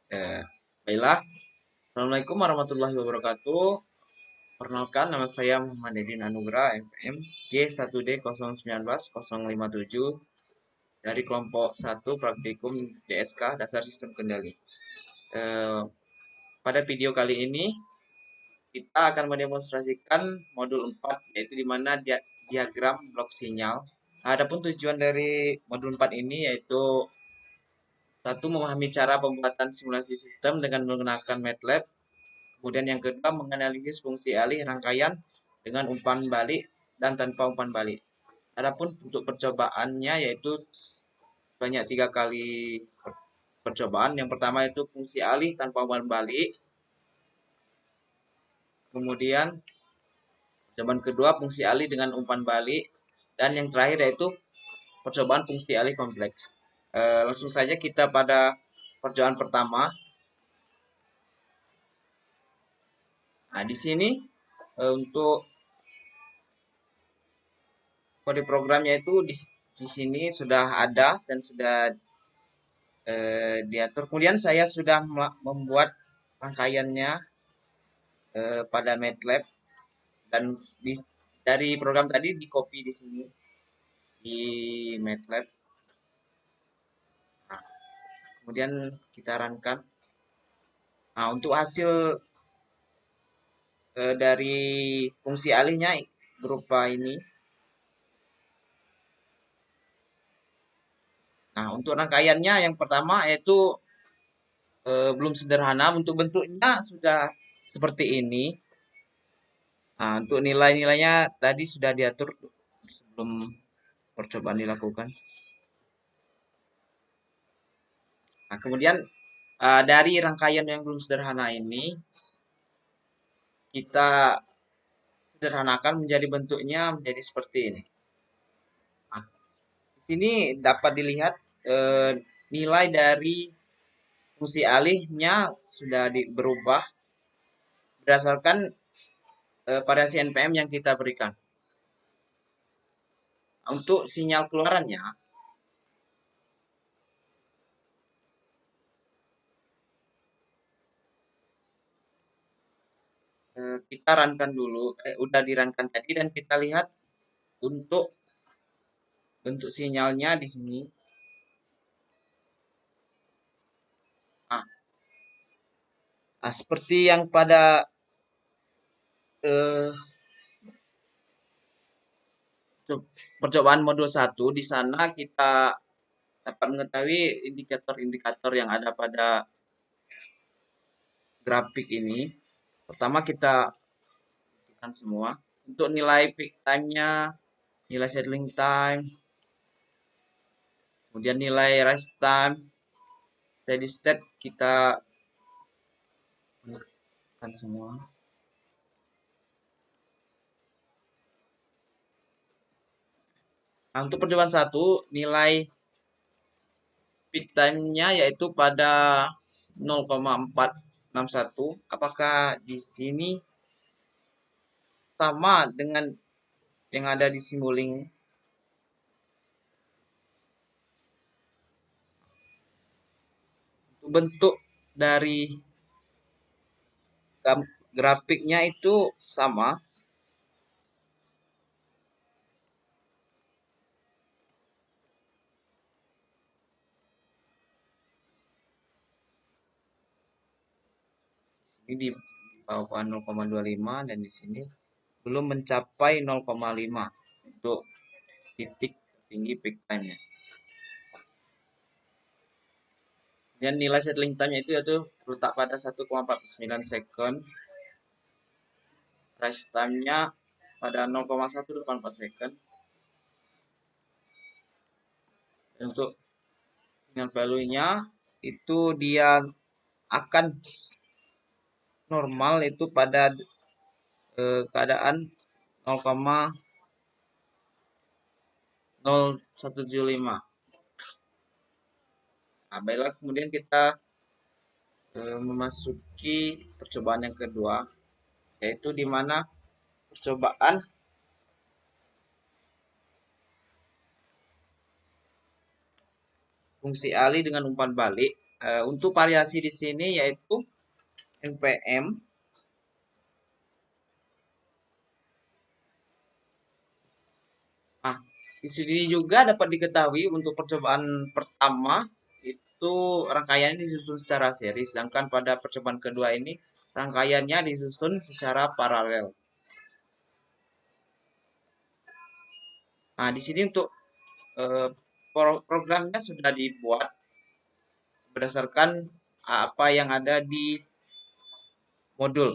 Eh, Baiklah, Assalamualaikum warahmatullahi wabarakatuh. Perkenalkan, nama saya Muhammad Dedin Anugrah, FM G1D091057 dari kelompok 1 Praktikum DSK Dasar Sistem Kendali. Eh, Pada video kali ini, kita akan mendemonstrasikan modul 4, yaitu di mana diagram blok sinyal. Adapun tujuan dari modul 4 ini yaitu satu, memahami cara pembuatan simulasi sistem dengan menggunakan MATLAB. Kemudian yang kedua, menganalisis fungsi alih rangkaian dengan umpan balik dan tanpa umpan balik. Adapun untuk percobaannya yaitu banyak 3 kali percobaan. Yang pertama itu fungsi alih tanpa umpan balik. Kemudian percobaan kedua fungsi alih dengan umpan balik. Dan yang terakhir yaitu percobaan fungsi alih kompleks. Langsung saja kita pada percobaan pertama. Nah, di sini untuk kode programnya itu di sini sudah ada dan sudah diatur. Kemudian saya sudah membuat rangkaiannya pada MATLAB dan dari program tadi di copy di sini di MATLAB. Nah, kemudian kita runkan. Nah, untuk hasil dari fungsi alihnya berupa ini. Nah, untuk rangkaiannya yang pertama yaitu belum sederhana, untuk bentuknya sudah seperti ini. Nah, untuk nilai-nilainya tadi sudah diatur sebelum percobaan dilakukan. Nah, kemudian dari rangkaian yang belum sederhana ini, kita sederhanakan menjadi bentuknya menjadi seperti ini. Nah, di sini dapat dilihat nilai dari fungsi alihnya sudah berubah berdasarkan variasi NPM yang kita berikan. Untuk sinyal keluarannya, kita runkan dulu, udah dirunkan tadi dan kita lihat untuk bentuk sinyalnya di sini. Nah, seperti yang pada eh, percobaan modul 1, di sana kita dapat mengetahui indikator-indikator yang ada pada grafik ini. Pertama kita berikan semua. Untuk nilai peak time-nya, nilai settling time, kemudian nilai rest time, steady state kita berikan semua. Nah, untuk percobaan 1, nilai peak time-nya yaitu pada 0,461. Apakah di sini sama dengan yang ada di Simulink? Bentuk dari grafiknya itu sama. Di sini di bawah 0,25 dan di sini belum mencapai 0,5 untuk titik tinggi peak time-nya. Dan nilai settling time-nya itu yaitu terletak pada 1,49 second. Rest time-nya pada 0,184 second. Dan untuk signal value-nya itu dia akan normal itu pada keadaan 0,0175. Nah, baiklah, kemudian kita memasuki percobaan yang kedua, yaitu di mana percobaan fungsi alih dengan umpan balik. Untuk variasi di sini yaitu npm. Nah, di sini juga dapat diketahui untuk percobaan pertama itu rangkaiannya disusun secara seri, sedangkan pada percobaan kedua ini rangkaiannya disusun secara paralel. Nah, di sini untuk programnya sudah dibuat berdasarkan apa yang ada di modul.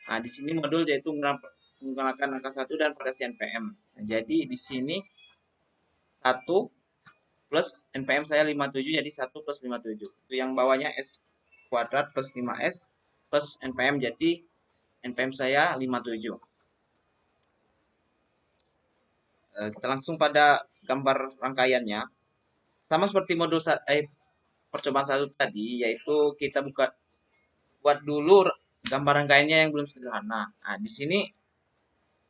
Nah, di sini modul yaitu menggunakan angka 1 dan variasi npm. Nah, jadi di sini 1 plus npm saya 57 jadi 1 plus 57. Itu yang bawahnya s kuadrat plus 5s plus npm jadi npm saya 57. Kita langsung pada gambar rangkaiannya. Sama seperti modul percobaan satu tadi, yaitu kita buat dulu gambar rangkaiannya yang belum sederhana. Nah, di sini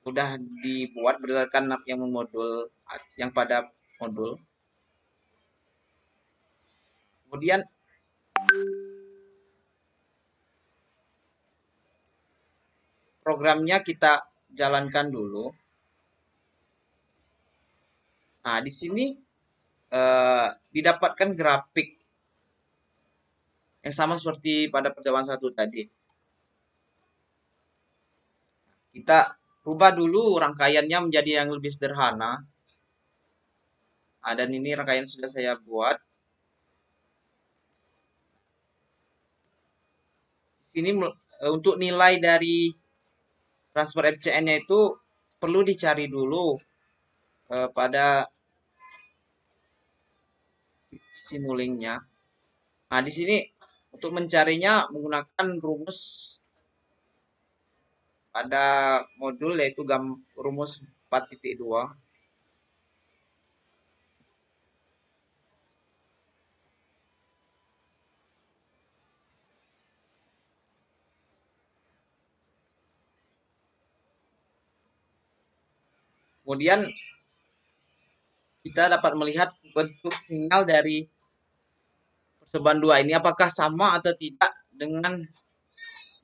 udah dibuat berdasarkan yang modul yang pada modul. Kemudian programnya kita jalankan dulu. Nah, di sini didapatkan grafik yang sama seperti pada percobaan satu tadi. Kita rubah dulu rangkaiannya menjadi yang lebih sederhana. Nah, dan ini rangkaian sudah saya buat. Ini untuk nilai dari transfer FCN-nya itu perlu dicari dulu pada simulingnya. Nah, di sini untuk mencarinya menggunakan rumus pada modul yaitu rumus 4.2. Kemudian kita dapat melihat bentuk sinyal dari percobaan 2 ini apakah sama atau tidak dengan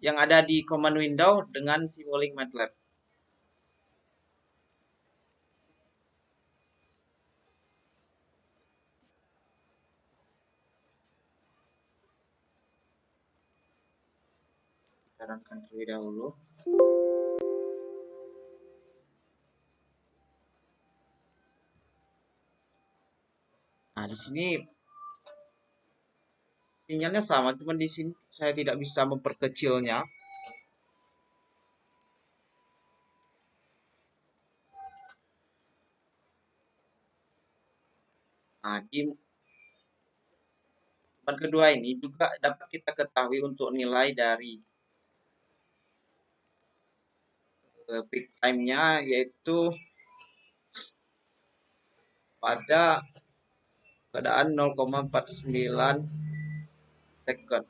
yang ada di command window dengan Simulink MATLAB. Kita runkan terlebih dahulu. Nah, di sini sinyalnya sama, cuma di sini saya tidak bisa memperkecilnya. Nah, di percobaan kedua ini juga dapat kita ketahui untuk nilai dari peak time-nya yaitu pada keadaan 0,49 second.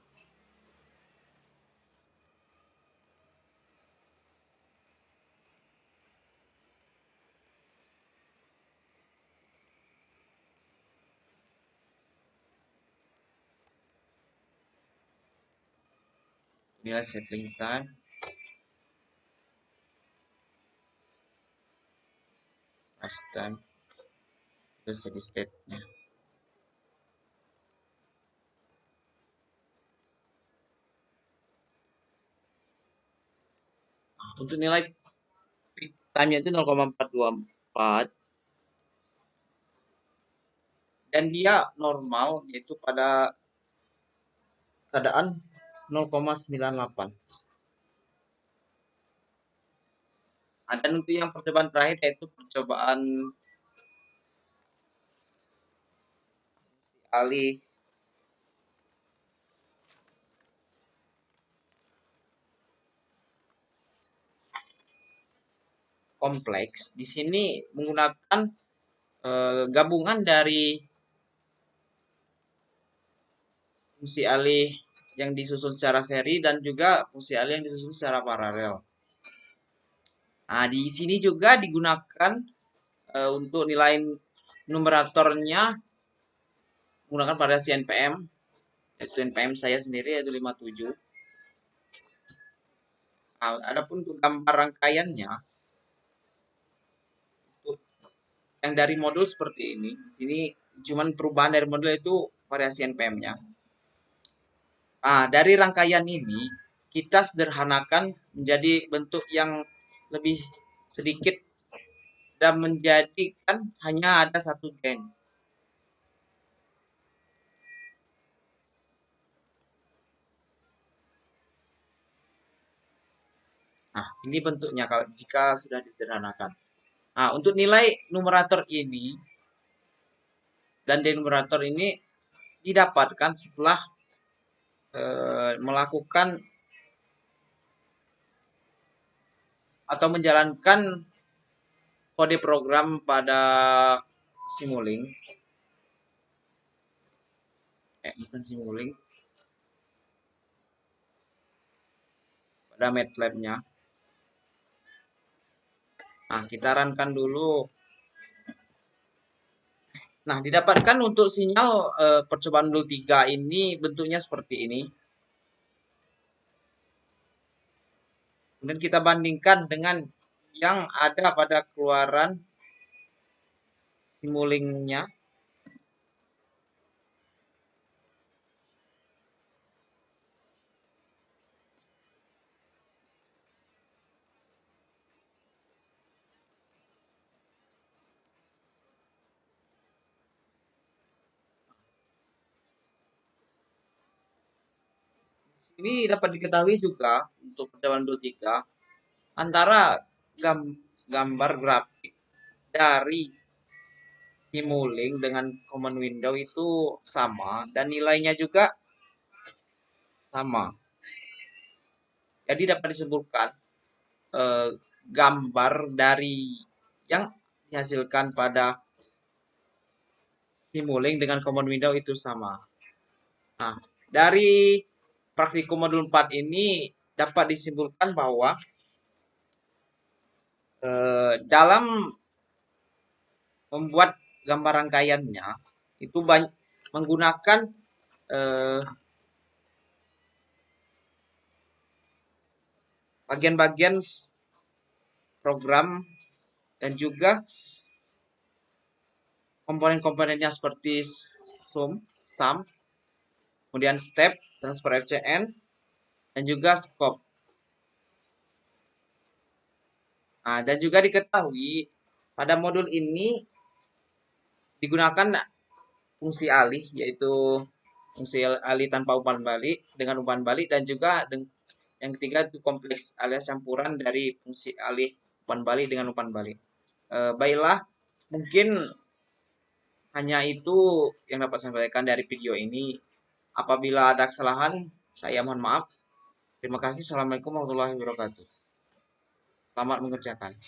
Nilai settling time. Last time. Terus jadi state-nya. Nah, untuk nilai peak time-nya itu 0,424. Dan dia normal yaitu pada keadaan 0,98. Dan untuk yang percobaan terakhir yaitu percobaan alih kompleks. Di sini menggunakan gabungan dari fungsi alih yang disusun secara seri dan juga fungsi alih yang disusun secara paralel. Nah, di sini juga digunakan untuk nilai numeratornya menggunakan variasi NPM, yaitu NPM saya sendiri yaitu 57. Nah, adapun untuk gambar rangkaiannya, untuk yang dari modul seperti ini, di sini cuman perubahan dari modul itu variasi NPM-nya. Nah, dari rangkaian ini kita sederhanakan menjadi bentuk yang lebih sedikit dan menjadikan hanya ada satu gen. Nah, ini bentuknya kalau jika sudah disederhanakan. Nah, untuk nilai numerator ini dan denumerator ini didapatkan setelah melakukan atau menjalankan kode program pada Simulink. Bukan Simulink, pada MATLAB-nya. Nah, kita runkan dulu. Nah, didapatkan untuk sinyal percobaan modul 3 ini bentuknya seperti ini. Kemudian kita bandingkan dengan yang ada pada keluaran Simulink-nya. Ini dapat diketahui juga untuk percobaan modul 3 antara gambar grafik dari Simulink dengan common window itu sama dan nilainya juga sama. Jadi dapat disebutkan gambar dari yang dihasilkan pada Simulink dengan common window itu sama. Nah, dari praktikum modul 4 ini dapat disimpulkan bahwa dalam membuat gambar rangkaiannya itu banyak menggunakan bagian-bagian program dan juga komponen-komponennya seperti sum, kemudian step, transfer FCN, dan juga scope. Nah, dan juga diketahui pada modul ini digunakan fungsi alih, yaitu fungsi alih tanpa umpan balik dengan umpan balik, dan juga yang ketiga itu kompleks alias campuran dari fungsi alih umpan balik dengan umpan balik. Baiklah, mungkin hanya itu yang dapat saya sampaikan dari video ini. Apabila ada kesalahan, saya mohon maaf. Terima kasih. Assalamualaikum warahmatullahi wabarakatuh. Selamat mengerjakan.